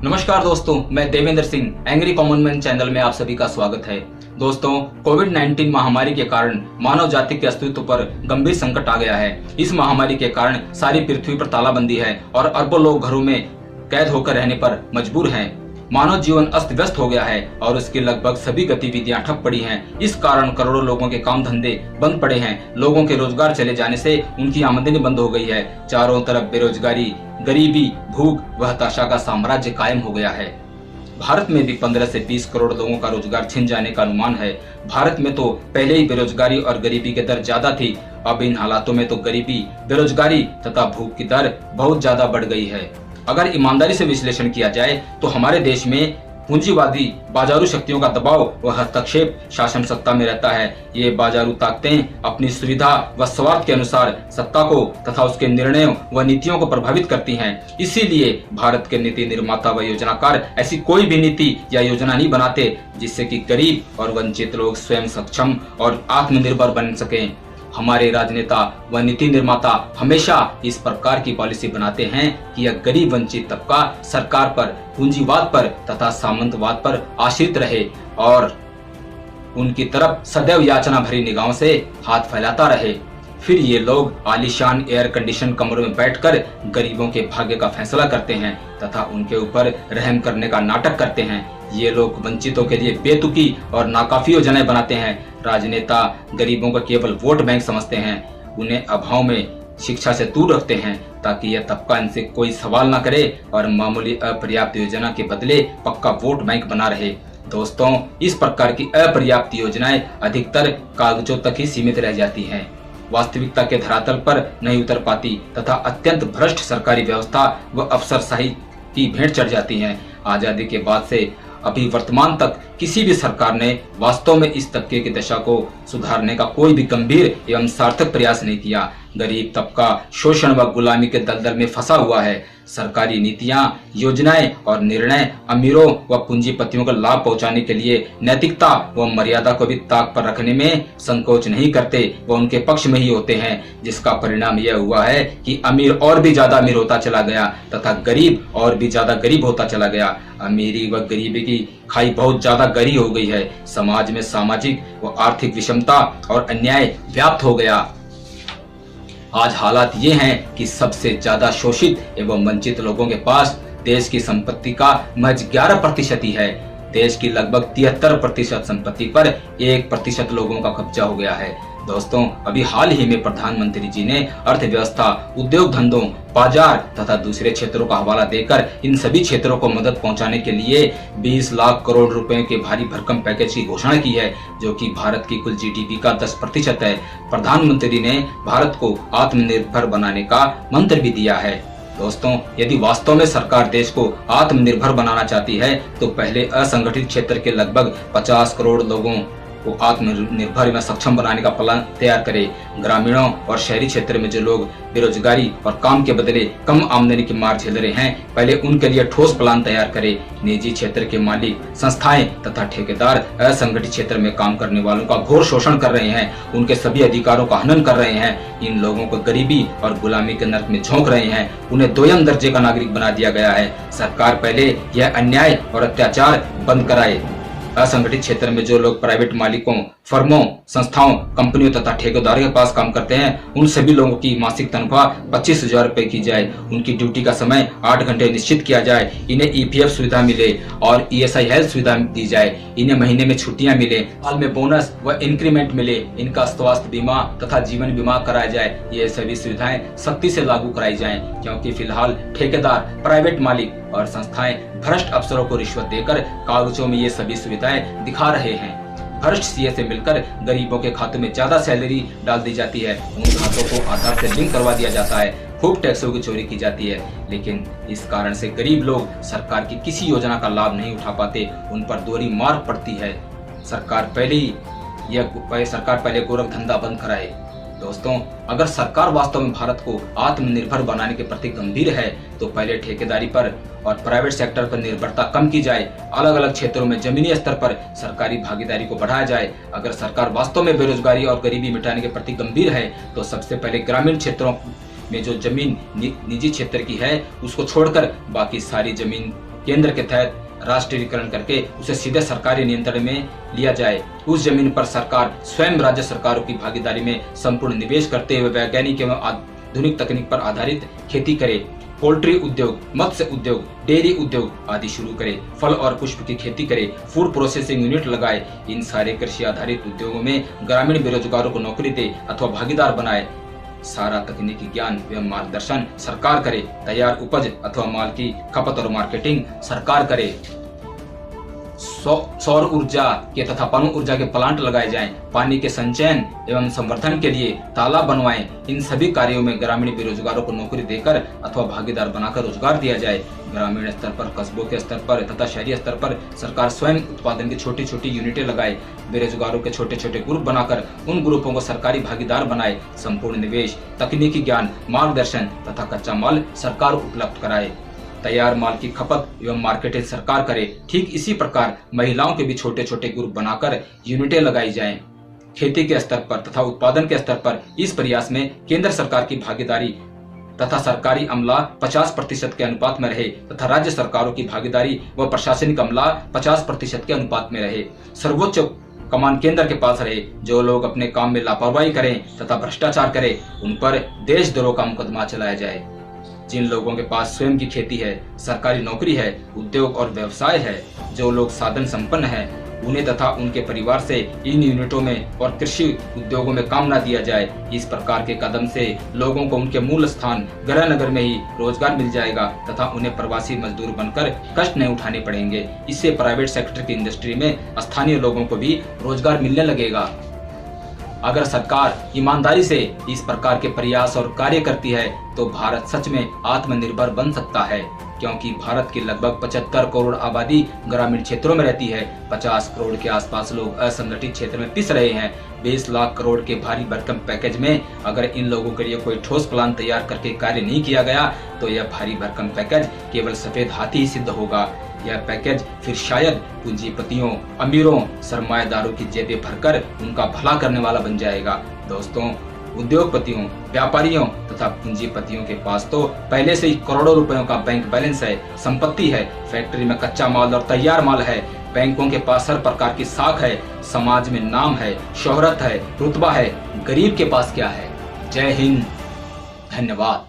नमस्कार दोस्तों, मैं Devendra Singh angry common man channel में आप सभी का स्वागत है। दोस्तों, कोविड-19 महामारी के कारण मानव जाति के अस्तित्व पर गंभीर संकट आ गया है। इस महामारी के कारण सारी पृथ्वी पर तालाबंदी है और अरबों लोग घरों में कैद होकर रहने पर मजबूर हैं। मानव जीवन अस्त व्यस्त हो गया है और उसकी लगभग सभी गतिविधियां ठप पड़ी हैं। इस कारण करोड़ों लोगों के काम धंधे बंद पड़े हैं। लोगों के रोजगार चले जाने से उनकी आमदनी बंद हो गई है। चारों तरफ बेरोजगारी, गरीबी, भूख व हताशा का साम्राज्य कायम हो गया है। भारत में भी 15 से 20 करोड़ लोगों का रोजगार छिन जाने का अनुमान है। भारत में तो पहले ही बेरोजगारी और गरीबी की दर ज्यादा थी। अब इन हालातों में तो गरीबी, बेरोजगारी तथा भूख की दर बहुत ज्यादा बढ़ गई है। अगर ईमानदारी से विश्लेषण किया जाए तो हमारे देश में पूंजीवादी बाजारू शक्तियों का दबाव व हस्तक्षेप शासन सत्ता में रहता है। ये बाजारू ताकतें अपनी सुविधा व स्वार्थ के अनुसार सत्ता को तथा उसके निर्णयों व नीतियों को प्रभावित करती हैं। इसीलिए भारत के नीति निर्माता व योजनाकार ऐसी कोई भी नीति या योजना नहीं बनाते जिससे कि गरीब और वंचित लोग स्वयं सक्षम और आत्मनिर्भर बन सकें। हमारे राजनेता व नीति निर्माता हमेशा इस प्रकार की पॉलिसी बनाते हैं कि यह गरीब वंचित तबका सरकार पर, पूंजीवाद पर तथा सामंतवाद पर आश्रित रहे और उनकी तरफ सदैव याचना भरी निगाहों से हाथ फैलाता रहे। फिर ये लोग आलीशान एयर कंडीशन कमरों में बैठकर गरीबों के भाग्य का फैसला करते हैं तथा उनके ऊपर रहम करने का नाटक करते हैं। ये लोग वंचितों के लिए बेतुकी और नाकाफी योजनाएं बनाते हैं। राजनेता गरीबों को केवल वोट बैंक समझते हैं। उन्हें अभाव में शिक्षा से दूर रखते हैं ताकि यह तबका इनसे कोई सवाल न करे और मामूली अपर्याप्त योजना के बदले पक्का वोट बैंक बना रहे। दोस्तों, इस प्रकार की अपर्याप्त योजनाएं अधिकतर कागजों तक ही सीमित रह जाती हैं, वास्तविकता के धरातल पर नहीं उतर पाती तथा अत्यंत भ्रष्ट सरकारी व्यवस्था व अफसरशाही की भेंट चढ़ जाती हैं। आजादी के बाद से अभी वर्तमान तक किसी भी सरकार ने वास्तव में इस तबके की दशा को सुधारने का कोई भी गंभीर एवं सार्थक प्रयास नहीं किया। गरीब तबका शोषण व गुलामी के दलदल में फंसा हुआ है। सरकारी नीतियां, योजनाएं और निर्णय अमीरों व पूंजीपतियों को लाभ पहुंचाने के लिए नैतिकता व मर्यादा को भी ताक पर रखने में संकोच नहीं करते व उनके पक्ष में ही होते हैं, जिसका परिणाम यह हुआ है कि अमीर और भी ज्यादा अमीर होता चला गया तथा गरीब और भी ज्यादा गरीब होता चला गया। अमीरी व गरीबी की खाई बहुत ज्यादा गहरी हो गई है। समाज में सामाजिक व आर्थिक विषमता और अन्याय व्याप्त हो गया। आज हालात ये हैं कि सबसे ज्यादा शोषित एवं वंचित लोगों के पास देश की संपत्ति का महज 11% ही है। देश की लगभग 73% संपत्ति पर 1% लोगों का कब्जा हो गया है। दोस्तों, अभी हाल ही में प्रधानमंत्री जी ने अर्थव्यवस्था, उद्योग धंधों, बाजार तथा दूसरे क्षेत्रों का हवाला देकर इन सभी क्षेत्रों को मदद पहुंचाने के लिए 20 लाख करोड़ रुपए के भारी भरकम पैकेज की घोषणा की है, जो कि भारत की कुल जीडीपी का 10% है। प्रधानमंत्री ने भारत को आत्मनिर्भर बनाने का मंत्र भी दिया है। दोस्तों, यदि वास्तव में सरकार देश को आत्मनिर्भर बनाना चाहती है तो पहले असंगठित क्षेत्र के लगभग 50 करोड़ लोगों को आत्मनिर्भर में सक्षम बनाने का प्लान तैयार करे। ग्रामीणों और शहरी क्षेत्र में जो लोग बेरोजगारी और काम के बदले कम आमदनी की मार झेल रहे हैं, पहले उनके लिए ठोस प्लान तैयार करे। निजी क्षेत्र के मालिक, संस्थाएं तथा ठेकेदार असंगठित क्षेत्र में काम करने वालों का घोर शोषण कर रहे हैं, उनके सभी अधिकारों का हनन कर रहे हैं। इन लोगों को गरीबी और गुलामी के नर्क में झोंक रहे हैं। उन्हें दोयम दर्जे का नागरिक बना दिया गया है। सरकार पहले यह अन्याय और अत्याचार बंद कराए। असंगठित क्षेत्र में जो लोग प्राइवेट मालिकों, फर्मों, संस्थाओं, कंपनियों तथा ठेकेदारों के पास काम करते हैं, उन सभी लोगों की मासिक तनख्वाह 25,000 रुपए की जाए। उनकी ड्यूटी का समय 8 घंटे निश्चित किया जाए। इन्हें ईपीएफ सुविधा मिले और ईएसआई हेल्थ सुविधा दी जाए। इन्हें महीने में छुट्टियां मिले, साल में बोनस व इंक्रीमेंट मिले। इनका स्वास्थ्य बीमा तथा जीवन बीमा कराया जाए। ये सभी सुविधाएं सख्ती से लागू कराई जाएं, क्योंकि फिलहाल ठेकेदार, प्राइवेट मालिक और संस्थाएं भ्रष्ट अफसरों को रिश्वत देकर कागजों में ये सभी सुविधाएं दिखा रहे हैं। भ्रष्ट सीए से मिलकर गरीबों के खातों में ज्यादा सैलरी डाल दी जाती है। उन खातों को आधार से लिंक करवा दिया जाता है। खूब टैक्सों की चोरी की जाती है। लेकिन इस कारण से गरीब लोग सरकार की किसी योजना का लाभ नहीं उठा पाते। उन पर दोहरी मार पड़ती है। सरकार पहले गोरख धंधा बंद कराए। दोस्तों, अगर सरकार वास्तव में भारत को आत्मनिर्भर बनाने के प्रति गंभीर है तो पहले ठेकेदारी पर और प्राइवेट सेक्टर पर निर्भरता कम की जाए। अलग अलग क्षेत्रों में जमीनी स्तर पर सरकारी भागीदारी को बढ़ाया जाए। अगर सरकार वास्तव में बेरोजगारी और गरीबी मिटाने के प्रति गंभीर है तो सबसे पहले ग्रामीण क्षेत्रों में जो जमीन निजी क्षेत्र की है उसको छोड़कर बाकी सारी जमीन केंद्र के तहत राष्ट्रीयकरण करके उसे सीधे सरकारी नियंत्रण में लिया जाए। उस जमीन पर सरकार स्वयं राज्य सरकारों की भागीदारी में संपूर्ण निवेश करते हुए वैज्ञानिक एवं आधुनिक तकनीक पर आधारित खेती करे। पोल्ट्री उद्योग, मत्स्य उद्योग, डेयरी उद्योग आदि शुरू करे। फल और पुष्प की खेती करे। फूड प्रोसेसिंग यूनिट लगाए। इन सारे कृषि आधारित उद्योगों में ग्रामीण बेरोजगारों को नौकरी दे अथवा भागीदार बनाए। सारा तकनीकी ज्ञान एवं मार्गदर्शन सरकार करे। तैयार उपज अथवा माल की खपत और मार्केटिंग सरकार करे। सौर ऊर्जा के तथा पवन ऊर्जा के प्लांट लगाए जाएं। पानी के संचयन एवं संवर्धन के लिए तालाब बनवाएं। इन सभी कार्यों में ग्रामीण बेरोजगारों को नौकरी देकर अथवा भागीदार बनाकर रोजगार दिया जाए। ग्रामीण स्तर पर, कस्बों के स्तर पर तथा शहरी स्तर पर सरकार स्वयं उत्पादन की छोटी छोटी यूनिटें लगाए। बेरोजगारों के छोटे छोटे ग्रुप बनाकर उन ग्रुपों को सरकारी भागीदार बनाए। संपूर्ण निवेश, तकनीकी ज्ञान, मार्गदर्शन तथा कच्चा माल सरकार उपलब्ध कराए। तैयार माल की खपत एवं मार्केटिंग सरकार करे। ठीक इसी प्रकार महिलाओं के भी छोटे छोटे ग्रुप बनाकर यूनिटें लगाई जाएं। खेती के स्तर पर तथा उत्पादन के स्तर पर इस प्रयास में केंद्र सरकार की भागीदारी तथा सरकारी अमला 50% के अनुपात में रहे तथा राज्य सरकारों की भागीदारी व प्रशासनिक अमला 50% के अनुपात में रहे। सर्वोच्च कमान केंद्र के पास रहे। जो लोग अपने काम में लापरवाही करें तथा भ्रष्टाचार करें उन पर देशद्रोह का मुकदमा चलाया जाए। जिन लोगों के पास स्वयं की खेती है, सरकारी नौकरी है, उद्योग और व्यवसाय है, जो लोग साधन संपन्न हैं, उन्हें तथा उनके परिवार से इन यूनिटों में और कृषि उद्योगों में काम न दिया जाए। इस प्रकार के कदम से लोगों को उनके मूल स्थान गृह नगर में ही रोजगार मिल जाएगा तथा उन्हें प्रवासी मजदूर बनकर कष्ट नहीं उठाने पड़ेंगे। इससे प्राइवेट सेक्टर की इंडस्ट्री में स्थानीय लोगों को भी रोजगार मिलने लगेगा। अगर सरकार ईमानदारी से इस प्रकार के प्रयास और कार्य करती है तो भारत सच में आत्मनिर्भर बन सकता है, क्योंकि भारत की लगभग 75 करोड़ आबादी ग्रामीण क्षेत्रों में रहती है। 50 करोड़ के आसपास लोग असंगठित क्षेत्र में पिस रहे हैं। 20 लाख करोड़ के भारी भरकम पैकेज में अगर इन लोगों के लिए कोई ठोस प्लान तैयार करके कार्य नहीं किया गया तो यह भारी भरकम पैकेज केवल सफेद हाथी ही सिद्ध होगा। यह पैकेज फिर शायद पूंजीपतियों, अमीरों, सरमाएदारों की जेबें भरकर उनका भला करने वाला बन जाएगा। दोस्तों, उद्योगपतियों, व्यापारियों तथा पूंजीपतियों के पास तो पहले से ही करोड़ों रुपयों का बैंक बैलेंस है, संपत्ति है, फैक्ट्री में कच्चा माल और तैयार माल है, बैंकों के पास हर प्रकार की साख है, समाज में नाम है, शोहरत है, रुतबा है। गरीब के पास क्या है? जय हिंद, धन्यवाद।